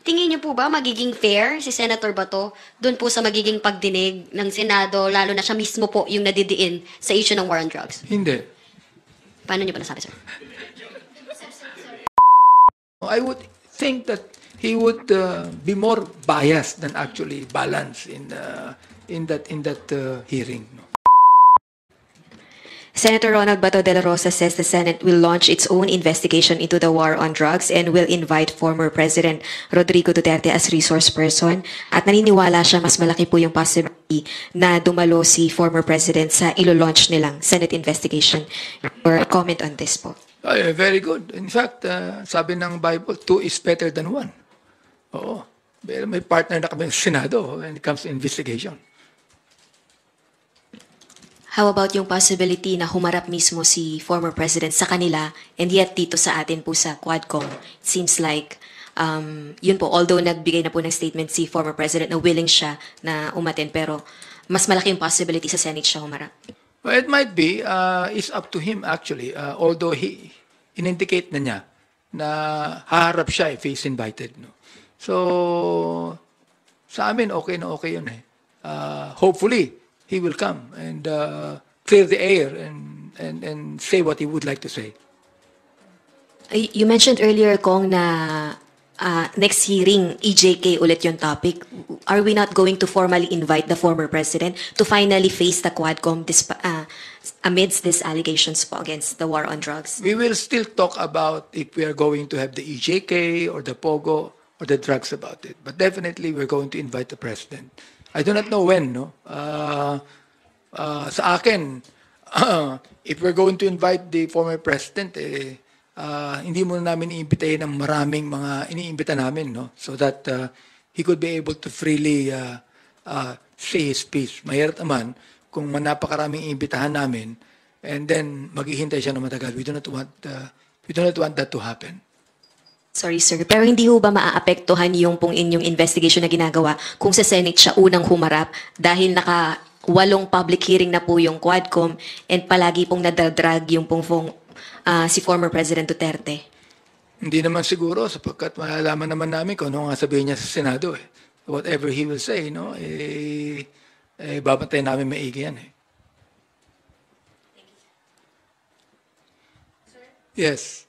Tingin niyo po ba magiging fair si Senator Bato doon po sa magiging pagdinig ng Senado, lalo na siya mismo po yung nadidiin sa issue ng war on drugs? Hindi. Paano niyo pa nasabi, sir? I would think that he would be more biased than actually balanced in that hearing. No? Senator Ronald Bato de la Rosa says the Senate will launch its own investigation into the war on drugs and will invite former President Rodrigo Duterte as resource person. At naniniwala siya mas malaki po yung possibility na dumalo si former President sa ilo-launch nilang Senate investigation. Or comment on this po. Very good. In fact, sabi ng Bible, 2 is better than 1. Oo. Pero may partner na kami sa Senado when it comes to investigation. How about yung possibility na humarap mismo si former President sa kanila and yet dito sa atin po sa Quadcom? It seems like, yun po, although nagbigay na po ng statement si former President na willing siya na umatin, pero mas malaki yung possibility sa Senate siya humarap. Well, it might be. It's up to him actually. Although he in-indicate na niya na haharap siya if he's invited. No? So, sa amin, okay na okay yun eh. Hopefully, he will come and clear the air and say what he would like to say. You mentioned earlier, Kong, na next hearing, EJK ulit yung topic. Are we not going to formally invite the former president to finally face the Quadcom amidst these allegations po against the war on drugs? We will still talk about if we are going to have the EJK or the POGO or the drugs about it. But definitely, we're going to invite the president. I do not know when, no? Sa akin, if we're going to invite the former president, hindi muna namin iimbitahin ng maraming mga iniimbita namin, no? So that he could be able to freely say his piece. Mahirap naman kung napakaraming iimbitahan namin and then maghihintay siya na matagal. We do not want that to happen. Sorry, sir. Pero hindi ho ba maaapektuhan yung pong inyong investigation na ginagawa kung sa Senate siya unang humarap dahil naka-8 public hearing na po yung Quadcom and palagi pong nadadrag yung pong si former President Duterte? Hindi naman siguro sapagkat malalaman naman namin kung ano nga sabihin niya sa Senado. Eh. Whatever he will say, no, babantayan namin maigi yan. Eh. Yes.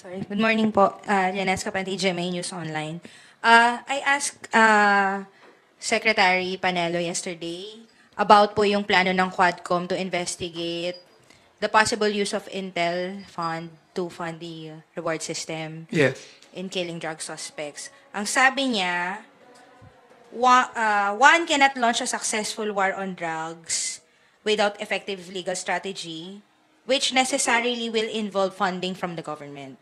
Sorry. Good morning po. Janes Kapante, GMA News Online. I asked Secretary Panelo yesterday about po yung plano ng Quadcom to investigate the possible use of Intel fund to fund the reward system Yes. in killing drug suspects. Ang sabi niya, one cannot launch a successful war on drugs without effective legal strategy, which necessarily will involve funding from the government.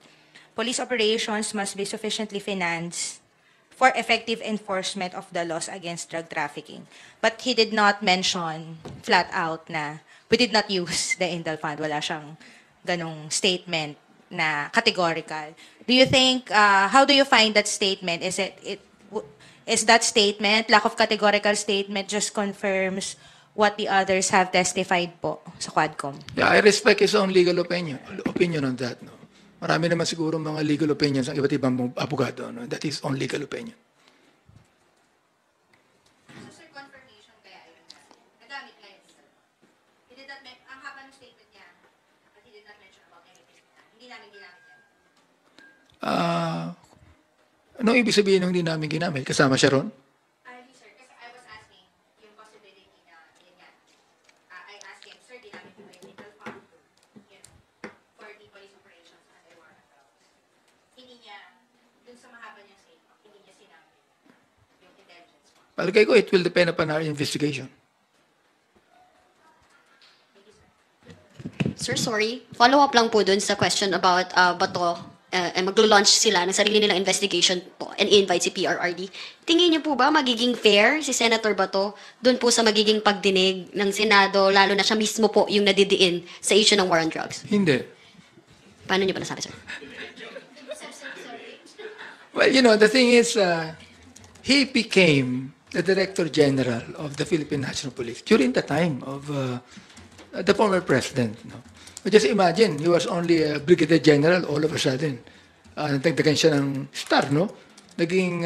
Police operations must be sufficiently financed for effective enforcement of the laws against drug trafficking. But he did not mention flat out na we did not use the Intel Fund. Wala siyang ganong statement na categorical. Do you think, how do you find that statement? Is that statement, lack of categorical statement, just confirms what the others have testified po sa Quadcom? Yeah, I respect his own legal opinion on that. No? Marami naman siguro mga legal opinions ng iba't ibang abogado. No? That is own legal opinion. So, sir, confirmation kaya yun na nagamit ngayon, sir. He did not ang haba ng statement niya, but he did not mention about anything. Hindi namin ginamit yan. Anong ibig sabihin ng hindi namin ginamit? Kasama siya ron? Sir, kasi I was asking yung possibility na yun nga. I asked him, sir, ginamit mo ba yung Intel Fund? For the police operations as a war on drugs. Hindi niya, dun sa mahaba niyang statement, hindi niya sinabi yung intelligence fund. Palagay ko, it will depend upon our investigation. Sir, sorry. Follow-up lang po dun sa question about Bato. Maglo-launch sila ng sarili nilang investigation po and invite si PRRD. Tingin niyo po ba magiging fair si Senator Bato dun po sa magiging pagdinig ng Senado, lalo na siya mismo po yung nadidiin sa issue ng war on drugs? Hindi. Paano niyo pa nasabi, sir? Well, the thing is, he became the Director General of the Philippine National Police during the time of the former president. No? But just imagine, he was only a brigadier general all of a sudden. Nagdagdagan siya ng star, no? Naging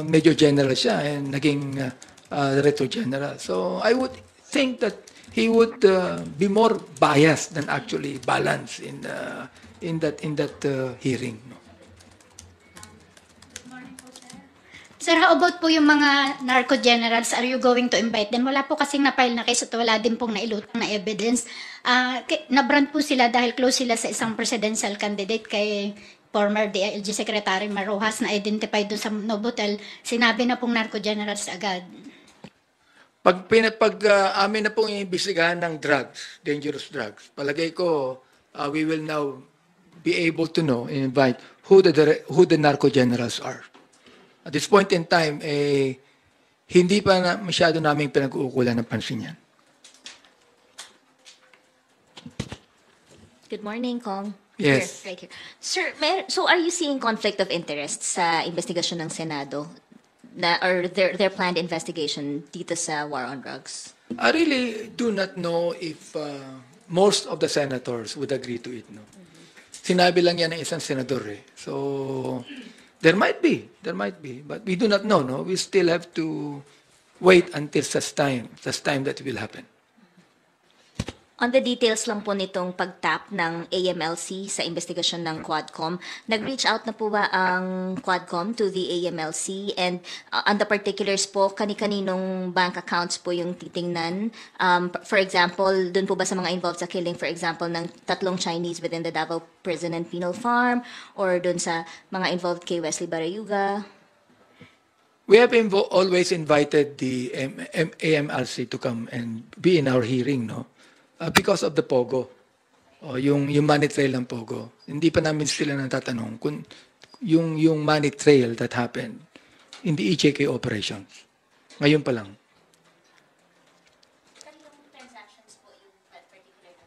major general siya and naging director general. So I would think that he would be more biased than actually balanced in that hearing. No? Sir, how about po yung mga narco generals? Are you going to invite them? Wala po kasing na-file na case at wala din pong nailutang na evidence. Nabrand po sila dahil close sila sa isang presidential candidate kay former DILG Secretary Marojas na identified doon sa Novotel. Sinabi na pong narco generals agad. Pag amin na pong iimbestigahan ng drugs, dangerous drugs, palagay ko we will now be able to know and invite who the narco generals are. At this point in time, hindi pa masyado naming pinag-uukulan ng pansin yan. Good morning, Kong. Yes. Here, right here. Sir, so are you seeing conflict of interest sa investigasyon ng Senado or their planned investigation dito sa war on drugs? I really do not know if most of the senators would agree to it. No? Sinabi lang yan ng isang senador. So, there might be, but we do not know. No, we still have to wait until such time that will happen. On the details lang po nitong pagtap ng AMLC sa investigasyon ng Quadcom, nag-reach out na po ba ang Quadcom to the AMLC? And on the particulars po, kani-kaninong bank accounts po yung titingnan? For example, dun po ba sa mga involved sa killing, for example, ng 3 Chinese within the Davao Prison and Penal Farm? Or dun sa mga involved kay Wesley Barayuga? We have always invited the AMLC to come and be in our hearing, no? Because of the POGO, yung money trail ng POGO. Hindi pa namin sila natatanong kung yung money trail that happened in the EJK operations. Ngayon pa lang. Kaninong transactions po yung particular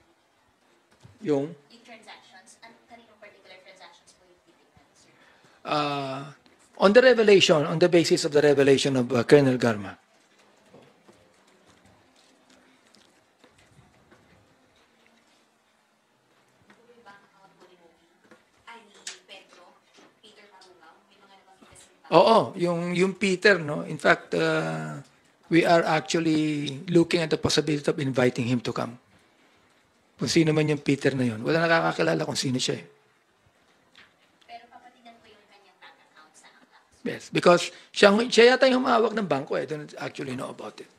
Yung transactions? Kaninong particular transactions po yung titingnan, sir? on the basis of the revelation of Colonel Garma. Oo, yung Peter, no? In fact, we are actually looking at the possibility of inviting him to come. Kung sino man yung Peter na yun. Wala nakakakilala kung sino siya. Pero papatinan po yung kanyang bank account sa account. Yes, because siya yata yung humahawak ng bangko. I don't actually know about it.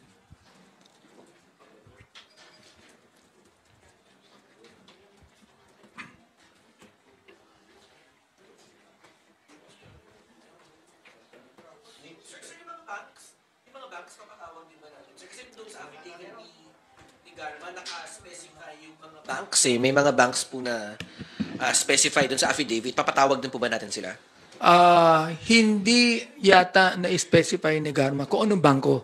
Yung mga banks, papatawag din ba natin? Sir, kasi doon sa affidavit ni Garma, naka-specify yung mga banks eh. May mga banks po na specify doon sa affidavit. Papatawag din po ba natin sila? Hindi yata na-specify ni Garma kung anong bangko.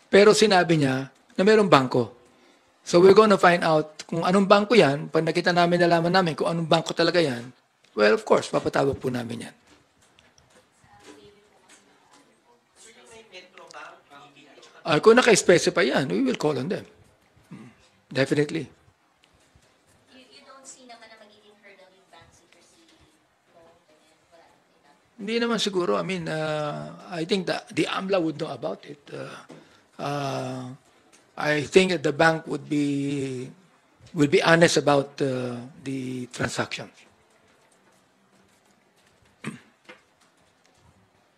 Pero sinabi niya na mayroong bangko. So we're gonna find out kung anong bangko yan. Pag nakita namin, nalaman namin kung anong bangko talaga yan, well, of course, papatawag po namin yan. Kung naka-specify yan, we will call on them. Definitely. You don't see naman na magiging hurdle yung bank secrecy law, wala naman. Hindi naman siguro. I mean, I think the AMLA would know about it. I think that the bank will be honest about the transactions.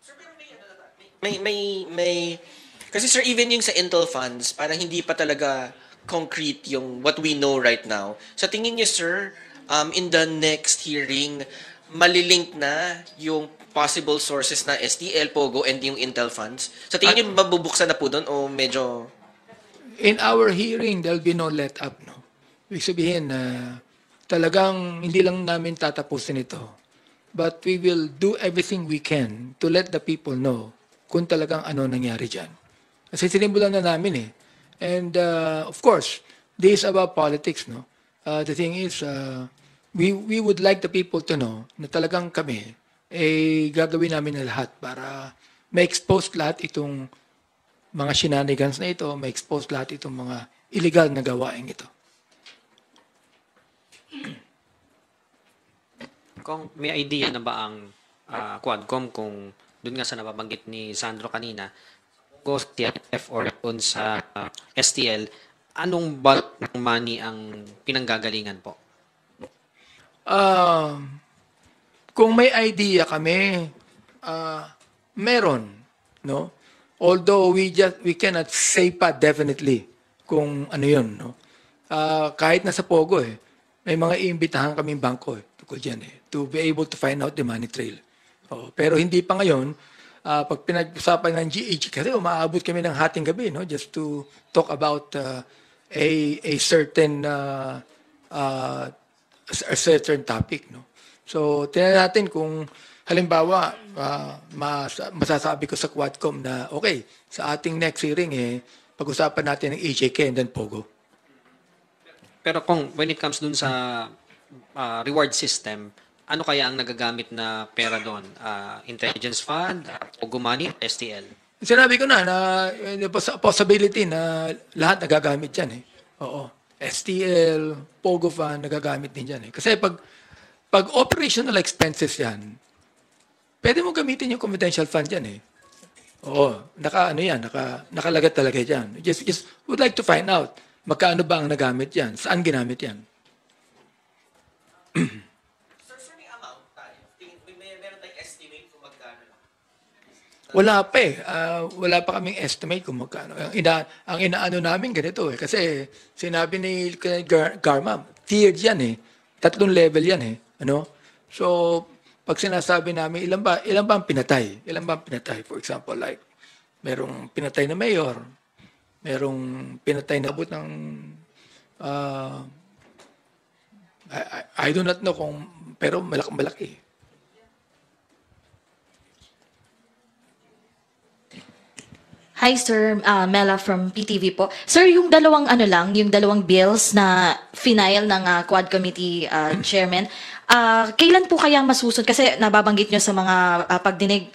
Sir, pero may kasi sir, even yung sa Intel funds, parang hindi pa talaga concrete yung what we know right now. Sa tingin niyo, sir, in the next hearing, malilink na yung possible sources na STL, POGO, and yung Intel funds? Sa tingin niyo, mabubuksan na po doon o medyo... In our hearing, there'll be no let up. No? Ibig sabihin, talagang hindi lang namin tatapusin ito. But we will do everything we can to let the people know kung talagang ano nangyari dyan. Kasi sinimulan na namin eh. And of course, this is about politics, no? The thing is, we would like the people to know na talagang kami gagawin namin na lahat para ma-expose lahat itong mga shenanigans na ito, ma-expose lahat itong mga illegal na gawain ito. Kung may idea na ba ang Quadcom kung doon nga sa nababanggit ni Sandro kanina, Ghost TF or doon sa STL, anong bulk ng money ang pinanggagalingan po? Kung may idea kami, meron, no? Although we cannot say pa definitely kung ano 'yun, no? Kahit nasa Pogo may mga iimbitahan kaming bangko tungkol diyan to be able to find out the money trail. Pero hindi pa ngayon pag pinag-usapan ng GH kasi umaabot kami ng hating gabi, no, just to talk about a certain topic, no. So tingnan natin kung halimbawa masasabi ko sa Quadcom na okay, sa ating next hearing pag-usapan natin ng HJK and then Pogo. Pero kung when it comes dun sa reward system, ano kaya ang nagagamit na pera doon? Intelligence Fund, Pogo Money, STL? Sinabi ko na possibility na lahat nagagamit dyan Oo. STL, Pogo Fund, nagagamit din dyan Kasi pag operational expenses yan, pwede mo gamitin yung confidential fund yan Oo. Nakalagat talaga dyan. Just would like to find out, magkano ba ang nagamit yan? Saan ginamit yan? Sir, may amount tayo. Meron tayong estimate kung magkano lang. Wala pa wala pa kaming estimate kung magkano. Ang inaano namin ganito Kasi sinabi ni Garma, tiered yan 3 level yan Ano? So, pag sinasabi namin, ilan ba ang pinatay? Ilan ba ang pinatay? For example, like, merong pinatay na mayor, merong pinatay na abot ng I do not know pero malaki. Hi Sir, Mela from PTV po. Sir, yung dalawang bills na final ng Quad Committee Chairman, kailan po kayang masusunod? Kasi nababanggit nyo sa mga pagdinig,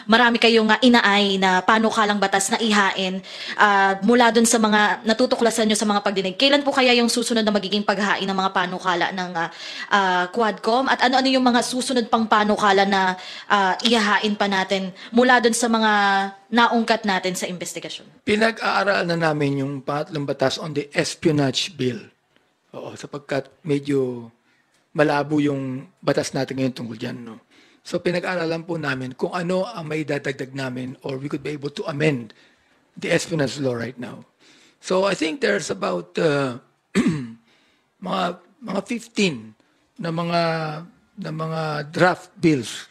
marami kayong inaay na panukalang batas na ihain mula dun sa mga natutuklasan nyo sa mga pagdinig. Kailan po kaya yung susunod na magiging paghain ng mga panukala ng Quadcom? At ano-ano yung mga susunod pang panukala na ihahain pa natin mula dun sa mga naungkat natin sa investigasyon? Pinag-aaralan na namin yung pangatlong batas on the espionage bill. Sapagkat medyo malabo yung batas natin ngayon tungkol dyan. No? So pinag-aaralan po namin kung ano ang may dadagdag namin or we could be able to amend the espionage law right now. So I think there's about mga 15 na mga draft bills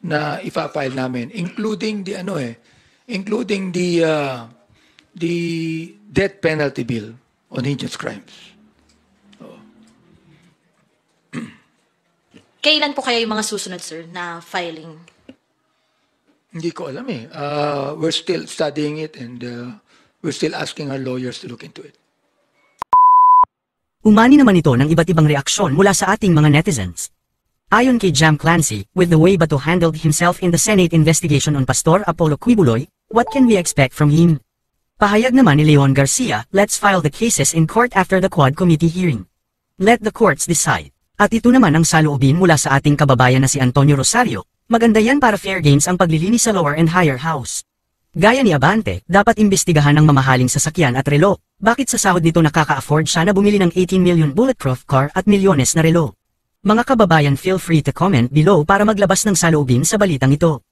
na ipa-file namin, including the death penalty bill on heinous crimes. Kailan po kaya yung mga susunod, sir, na filing? Hindi ko alam we're still studying it and we're still asking our lawyers to look into it. Umani naman ito ng iba't ibang reaksyon mula sa ating mga netizens. Ayon kay Jam Clancy, with the way Bato handled himself in the Senate investigation on Pastor Apollo Quibuloy, what can we expect from him? Pahayag naman ni Leon Garcia, let's file the cases in court after the Quad Committee hearing. Let the courts decide. At ito naman ang saloobin mula sa ating kababayan na si Antonio Rosario, maganda yan para fair games ang paglilinis sa lower and higher house. Gaya ni Abante, dapat imbestigahan ang mamahaling sasakyan at relo. Bakit sa sahod nito nakaka-afford siya na bumili ng 18 million bulletproof car at milyones na relo? Mga kababayan, feel free to comment below para maglabas ng saloobin sa balitang ito.